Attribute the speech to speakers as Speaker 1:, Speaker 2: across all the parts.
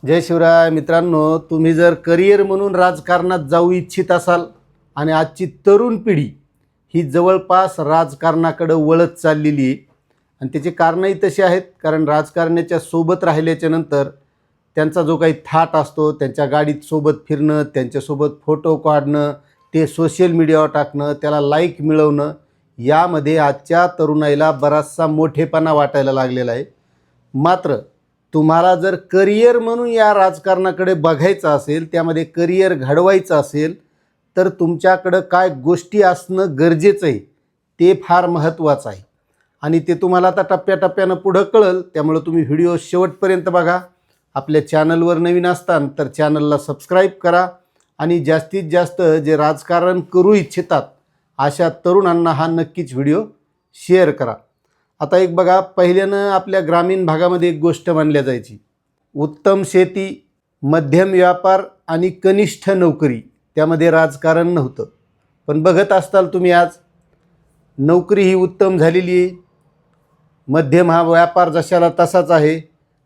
Speaker 1: जय शिवराय मित्रांनो, तुम्ही जर करिअर म्हणून राजकारणात जाऊ इच्छित असाल आणि आजची तरुण पिढी ही जवळपास राजकारणाकडे वळत चाललेली आहे आणि त्याची कारणंही तशी आहेत. कारण राजकारण्याच्या सोबत राहिल्याच्या नंतर त्यांचा जो काही थाट असतो, त्यांच्या गाडीत सोबत फिरणं, त्यांच्यासोबत फोटो काढणं, ते सोशल मीडियावर टाकणं, त्याला लाईक मिळवणं, यामध्ये आजच्या तरुणाईला बराचसा मोठेपणा वाटायला लागलेला आहे. मात्र तुम्हाला जर करिअर म्हणून या राजकारणाकडे बघायचं असेल, त्यामध्ये करिअर घडवायचं असेल, तर तुमच्याकडं काय गोष्टी असणं गरजेचं आहे ते फार महत्त्वाचं आहे आणि ते तुम्हाला आता टप्प्याटप्प्यानं पुढं कळेल. त्यामुळं तुम्ही व्हिडिओ शेवटपर्यंत बघा. आपल्या चॅनलवर नवीन असताल तर चॅनलला सबस्क्राईब करा आणि जास्तीत जास्त जे राजकारण करू इच्छितात अशा तरुणांना हा नक्कीच व्हिडिओ शेअर करा. आता एक बघा, पहिल्यानं आपल्या ग्रामीण भागामध्ये एक गोष्ट मानल्या जायची, उत्तम शेती, मध्यम व्यापार आणि कनिष्ठ नोकरी, त्यामध्ये राजकारण नव्हतं. पण बघत असताल तुम्ही आज नोकरी ही उत्तम झालेली आहे, मध्यम हा व्यापार जशाला तसाच आहे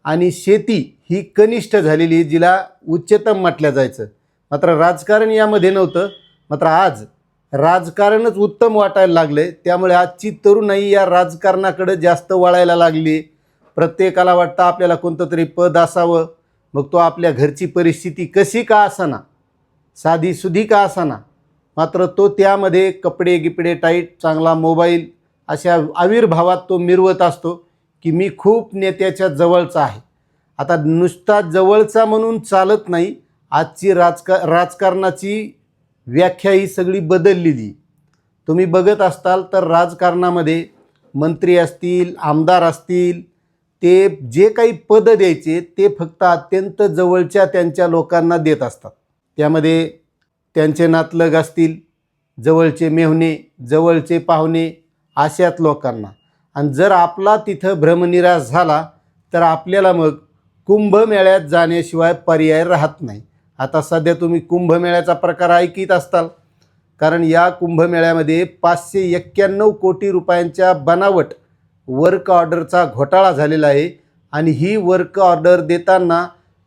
Speaker 1: आणि शेती ही कनिष्ठ झालेली आहे, जिला उच्चतम म्हटलं जायचं. मात्र राजकारण यामध्ये नव्हतं. मात्र आज राजकारणच उत्तम वाटायला लागले. त्यामुळे आजची तरुणाई या राजकारणाकडे जास्त वळायला लागली. प्रत्येकाला वाटतं आपल्याला कोणतं तरी पद असावं, मग तो आपल्या घरची परिस्थिती कशी का असाना, साधीसुधी का असाना, मात्र तो त्यामध्ये कपडे गिपडे टाईट, चांगला मोबाईल, अशा आविर्भावात तो मिरवत असतो की मी खूप नेत्याच्या जवळचा आहे. आता नुसता जवळचा म्हणून चालत नाही. आजची राजकारणाची व्याख्या ही सगळी बदललेली. तुम्ही बघत असताल तर राजकारणामध्ये मंत्री असतील, आमदार असतील, ते जे काही पद द्यायचे ते फक्त अत्यंत जवळच्या त्यांच्या लोकांना देत असतात. त्यामध्ये त्यांचे नातलग असतील, जवळचे मेव्हणे, जवळचे पाहुणे, अशाच लोकांना. आणि जर आपला तिथं भ्रमनिरास झाला तर आपल्याला मग कुंभमेळ्यात जाण्याशिवाय पर्याय राहत नाही. आता सध्या तुम्ही कुंभमेळ्याचा प्रकार ऐकत असताल, कारण या कुंभमेळ्यामध्ये 591 कोटी रुपयांच्या बनावट वर्क ऑर्डरचा घोटाळा झालेला आहे आणि ही वर्क ऑर्डर देताना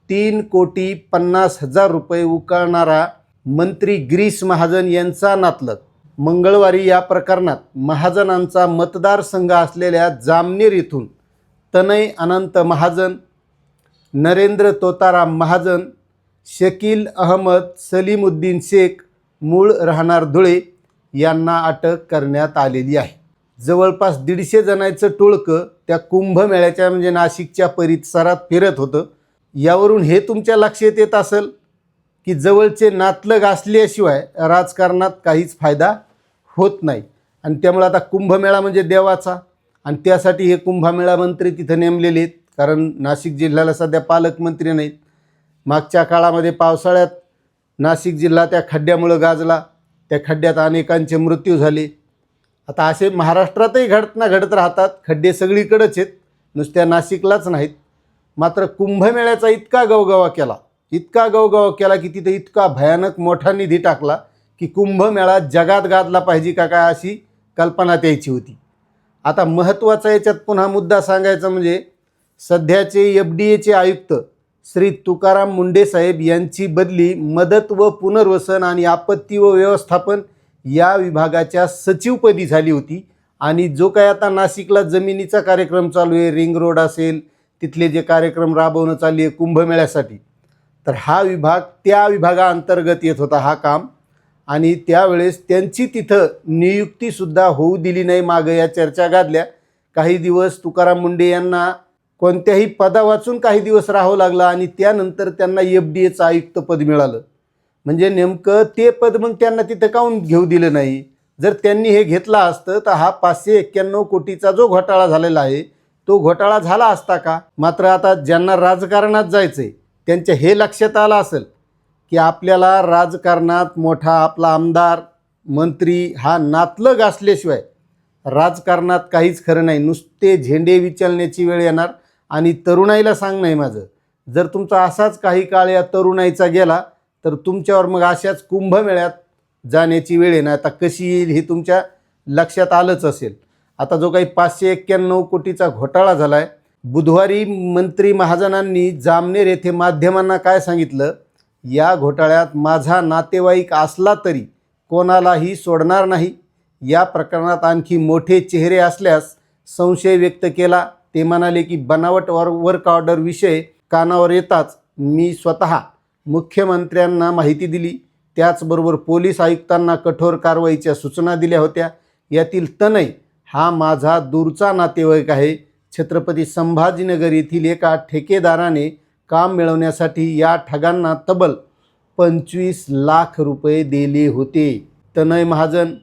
Speaker 1: 3,50,00,000 रुपये उकळणारा मंत्री गिरीश महाजन यांचा नातलग मंगळवारी या प्रकरणात महाजनांचा मतदारसंघ असलेल्या जामनेर येथून तनय अनंत महाजन, नरेंद्र तोताराम महाजन, शकील अहमद सलीमुद्दीन शेख, मूळ राहणार धुळे, यांना अटक करण्यात आलेली आहे. जवळपास 150 जणांचं टोळकं त्या कुंभमेळ्याच्या म्हणजे नाशिकच्या परिसरात फिरत होतं. यावरून हे तुमच्या लक्षात येत असेल की जवळचे नातलग असल्याशिवाय राजकारणात काहीच फायदा होत नाही. आणि त्यामुळे आता कुंभमेळा म्हणजे देवाचा आणि त्यासाठी हे कुंभमेळा मंत्री तिथं नेमलेले आहेत. कारण नाशिक जिल्ह्याला सध्या पालकमंत्री नाहीत. मागच्या काळामध्ये पावसाळ्यात नाशिक जिल्हा त्या खड्ड्यामुळं गाजला, त्या खड्ड्यात अनेकांचे मृत्यू झाले. आता असे महाराष्ट्रातही घडत राहतात. खड्डे सगळीकडेच आहेत, नुसत्या नाशिकलाच नाहीत. मात्र कुंभमेळ्याचा इतका गवगवा केला की तिथे इतका भयानक मोठा निधी टाकला की कुंभमेळा जगात गाजला पाहिजे का काय अशी कल्पना द्यायची होती. आता महत्त्वाचा याच्यात पुन्हा मुद्दा सांगायचा म्हणजे सध्याचे FDAचे आयुक्त श्री तुकाराम मुंडे साहेब यांची बदली मदत व पुनर्वसन आणि आपत्ती व व्यवस्थापन या विभागाच्या सचिवपदी झाली होती. आणि जो काय आता नाशिकला जमिनीचा कार्यक्रम चालू आहे, रिंग रोड असेल, तिथले जे कार्यक्रम राबवणं चालली आहे कुंभमेळ्यासाठी, तर हा विभाग त्या विभागाअंतर्गत येत होता हा काम. आणि त्यावेळेस त्यांची तिथं नियुक्तीसुद्धा होऊ दिली नाही. मागं या चर्चा गाजल्या. काही दिवस तुकाराम मुंडे यांना कोणत्याही पदावाचून काही दिवस राहावं लागलं आणि त्यानंतर त्यांना FDAचं आयुक्तपद मिळालं. म्हणजे नेमकं ते पद मग त्यांना तिथं काहून घेऊ दिलं नाही? जर त्यांनी हे घेतलं असतं तर हा 591 कोटीचा जो घोटाळा झालेला आहे तो घोटाळा झाला असता का? मात्र आता ज्यांना राजकारणात जायचं आहे त्यांच्या हे लक्षात आलं असेल की आपल्याला राजकारणात मोठा आपला आमदार मंत्री हा नातलग असल्याशिवाय राजकारणात काहीच खरं नाही. नुसते झेंडे विचलण्याची वेळ येणार. आणि तरुणाईला सांगणं आहे माझं, जर तुमचा असाच काही काळ या तरुणाईचा गेला तर तुमच्यावर मग अशाच कुंभमेळ्यात जाण्याची वेळ येणार. आता कशी येईल हे तुमच्या लक्षात आलंच असेल. आता जो काही 591 कोटीचा घोटाळा झाला आहे बुधवारी मंत्री महाजनांनी जामनेर येथे माध्यमांना काय सांगितलं, या घोटाळ्यात माझा नातेवाईक असला तरी कोणालाही सोडणार नाही. या प्रकरणात आणखी मोठे चेहरे असल्यास संशय व्यक्त केला. ते म्हणाले की बनावट वर्क ऑर्डर विषय कानावर येताच मी स्वतः मुख्यमंत्र्यांना माहिती दिली. त्याचबरोबर पोलीस आयुक्तांना कठोर कारवाईच्या सूचना दिल्या होत्या. यातील तनय हा माझा दूरचा नातेवाईक आहे. छत्रपती संभाजीनगर येथील एका ठेकेदाराने काम मिळवण्यासाठी या ठगांना तब्बल 25 लाख रुपये दिले होते. तनय महाजन,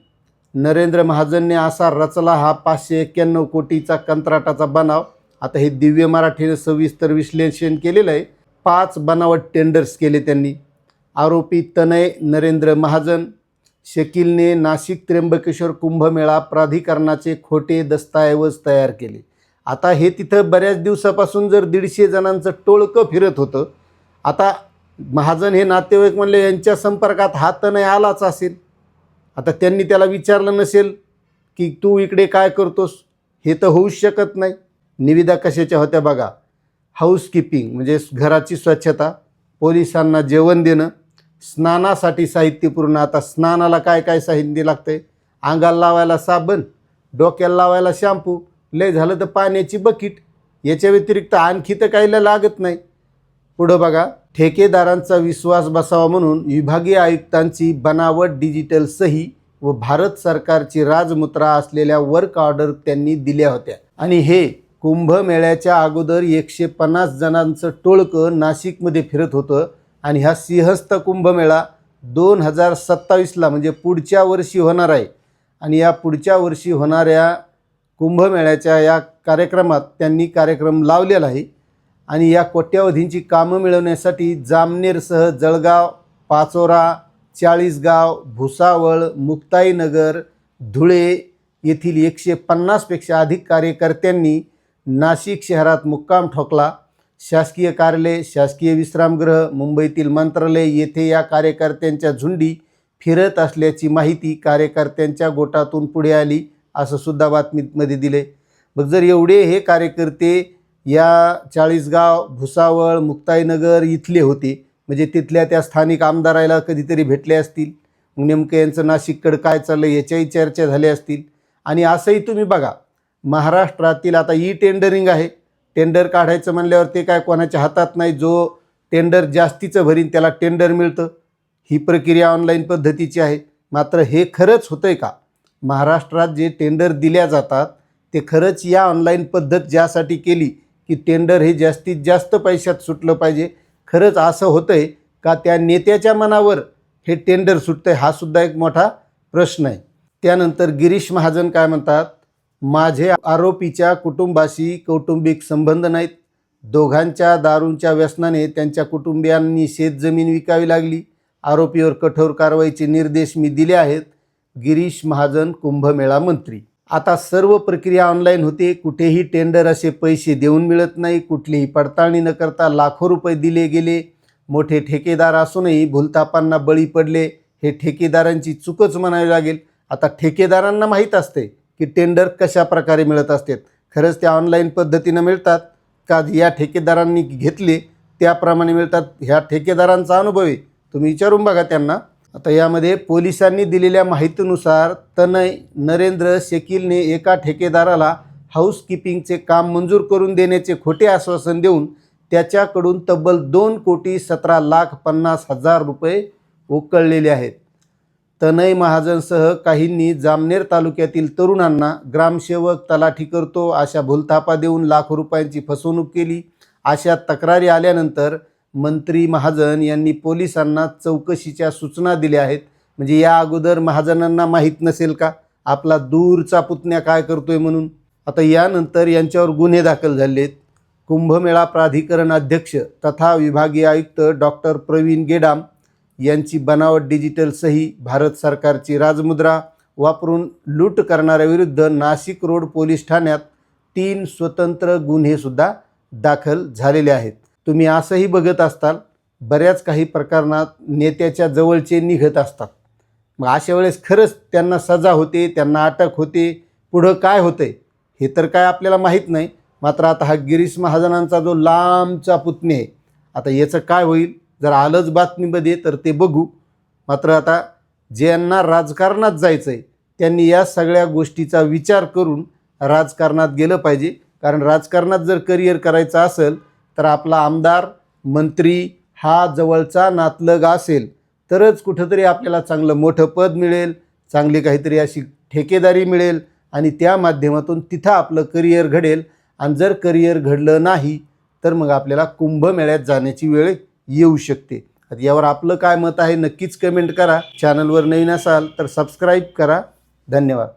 Speaker 1: नरेंद्र महाजनने असा रचला हा 591 कोटीचा कंत्राटाचा बनाव. आता हे दिव्य मराठीने सविस्तर विश्लेषण केलेलं आहे. 5 बनावट टेंडर्स केले त्यांनी. आरोपी तनय नरेंद्र महाजन, शकीलने नाशिक त्र्यंबकेश्वर कुंभमेळा प्राधिकरणाचे खोटे दस्तऐवज तयार केले. आता हे तिथं बऱ्याच दिवसापासून जर 150 जणांचं टोळकं फिरत होतं, आता महाजन हे नातेवाईक म्हणले यांच्या संपर्कात हा तनय आलाच असेल. आता त्यांनी त्याला विचारलं नसेल की तू इकडे काय करतोस, हे तर होऊच शकत नाही. निविदा कशाच्या होत्या बघा, हाऊसकीपिंग म्हणजे घराची स्वच्छता, पोलिसांना जेवण देणं, स्नानासाठी साहित्य पूर्ण. आता स्नानाला काय काय साहित्य लागतंय, अंगाला लावायला साबण, डोक्याला लावायला शॅम्पू, लय झालं तर पाण्याची बकेट, याच्या व्यतिरिक्त आणखी तर काहीला लागत नाही. पुढं बघा, ठेकेदारांचा विश्वास बसावा म्हणून विभागीय आयुक्तांची बनावट डिजिटल सही व भारत सरकारची राजमुद्रा असलेल्या वर्क ऑर्डर त्यांनी दिल्या होत्या. आणि हे कुंभमेळ्याच्या अगोदर 150 जणांचं टोळकं नाशिकमध्ये फिरत होतं. आणि हा सिंहस्थ कुंभमेळा 2027ला म्हणजे पुढच्या वर्षी होणार आहे. आणि या पुढच्या वर्षी होणाऱ्या कुंभमेळ्याच्या या कार्यक्रमात त्यांनी कार्यक्रम लावलेला आहे. आणि या कोट्यावधींची कामं मिळवण्यासाठी जामनेरसह जळगाव, पाचोरा, चाळीसगाव, भुसावळ, मुक्ताईनगर, धुळे येथील 150पेक्षा अधिक कार्यकर्त्यांनी नाशिक शहरात मुक्काम ठोकला. शासकीय कार्यालय, शासकीय विश्रामगृह, मुंबईतील मंत्रालय येथे या कार्यकर्त्यांच्या झुंडी फिरत असल्याची माहिती कार्यकर्त्यांच्या गोटातून पुढे आली, असं सुद्धा बातमीमध्ये दिले. मग जर एवढे हे कार्यकर्ते या चाळीसगाव, भुसावळ, मुक्ताईनगर इथले होते, म्हणजे तिथल्या त्या स्थानिक आमदाराला कधीतरी भेटले असतील. मग नेमकं यांचं नाशिककडं काय चाललं याच्याही चर्चा झाल्या असतील. आणि असंही तुम्ही बघा, महाराष्ट्रातील आता टेंडरिंग आहे. टेंडर काढायचं म्हणल्यावर ते काय कोणाच्या हातात नाही. जो टेंडर जास्तीचं भरीन त्याला टेंडर मिळतं. ही प्रक्रिया ऑनलाईन पद्धतीची आहे. मात्र हे खरंच होतं आहे का? महाराष्ट्रात जे टेंडर दिल्या जातात ते खरंच या ऑनलाईन पद्धत ज्यासाठी केली की टेंडर हे जास्तीत जास्त पैशात सुटलं पाहिजे, खरंच असं होतं आहे का? त्या नेत्याच्या मनावर हे टेंडर सुटतं आहे, हा सुद्धा एक मोठा प्रश्न आहे. त्यानंतर गिरीश महाजन काय म्हणतात, माझे आरोपीच्या कुटुंबाशी कौटुंबिक संबंध नाहीत. दोघांच्या दारूंच्या व्यसनाने त्यांच्या कुटुंबियांनी शेतजमीन विकावी लागली. आरोपीवर कठोर कारवाईचे निर्देश मी दिले आहेत. गिरीश महाजन, कुंभमेळा मंत्री. आता सर्व प्रक्रिया ऑनलाईन होते. कुठेही टेंडर असे पैसे देऊन मिळत नाही. कुठलीही पडताळणी न करता लाखो रुपये दिले गेले. मोठे ठेकेदार असूनही भूलथापांना बळी पडले. हे ठेकेदारांची चूकच म्हणावी लागेल. आता ठेकेदारांना माहीत असते की टेंडर कशा प्रकारे मिळत असतात. खरंच त्या ऑनलाईन पद्धतीनं मिळतात का या ठेकेदारांनी घेतले त्याप्रमाणे मिळतात? ह्या ठेकेदारांचा अनुभव आहे, तुम्ही विचारून बघा त्यांना. आता यामध्ये पोलिसांनी दिलेल्या माहितीनुसार तनय नरेंद्र शकीलने एका ठेकेदाराला हाऊसकीपिंगचे काम मंजूर करून देण्याचे खोटे आश्वासन देऊन त्याच्याकडून तब्बल 2,17,50,000 रुपये उकळलेले आहेत. तनय महाजनसह काहींनी जामनेर तालुक्यातील तरुणांना ग्रामसेवक, तलाठी करतो अशा भूलथापा देऊन लाखो रुपयांची फसवणूक केली. अशा तक्रारी आल्यानंतर मंत्री महाजन यांनी पोलिसांना चौकशीच्या सूचना दिल्या आहेत. म्हणजे या अगोदर महाजनांना माहीत नसेल का आपला दूरचा पुतण्या काय करतोय म्हणून? आता यानंतर यांच्यावर गुन्हे दाखल झालेत. कुंभमेळा प्राधिकरण अध्यक्ष तथा विभागीय आयुक्त डॉक्टर प्रवीण गेडाम यांची बनावट डिजिटल सही, भारत सरकारची राजमुद्रा वापरून लूट करणाऱ्याविरुद्ध नाशिक रोड पोलीस ठाण्यात 3 स्वतंत्र गुन्हेसुद्धा दाखल झालेले आहेत. तुम्ही असंही बघत असताल, बऱ्याच काही प्रकरणात नेत्याच्या जवळचे निघत असतात. मग अशा वेळेस खरंच त्यांना सजा होते, त्यांना अटक होते. पुढं काय होतंय हे तर काय आपल्याला माहीत नाही. मात्र आता हा गिरीश महाजनांचा जो लांबचा पुतणे आहे, आता याचं काय होईल जर आलंच बातमीमध्ये तर ते बघू. मात्र आता ज्यांना राजकारणात जायचं आहे त्यांनी या सगळ्या गोष्टीचा विचार करून राजकारणात गेलं पाहिजे. कारण राजकारणात जर करिअर करायचं असेल तर आपला आमदार मंत्री हा जवळचा नातलग असेल तरच कुठंतरी आपल्याला चांगलं मोठं पद मिळेल, चांगली काहीतरी अशी ठेकेदारी मिळेल आणि त्या माध्यमातून तिथं आपलं करिअर घडेल. आणि जर करिअर घडलं नाही तर मग आपल्याला कुंभमेळ्यात जाण्याची वेळ येऊ शकते. आता यावर आपलं काय मत आहे नक्कीच कमेंट करा. चॅनलवर नवीन असाल तर सबस्क्राईब करा. धन्यवाद.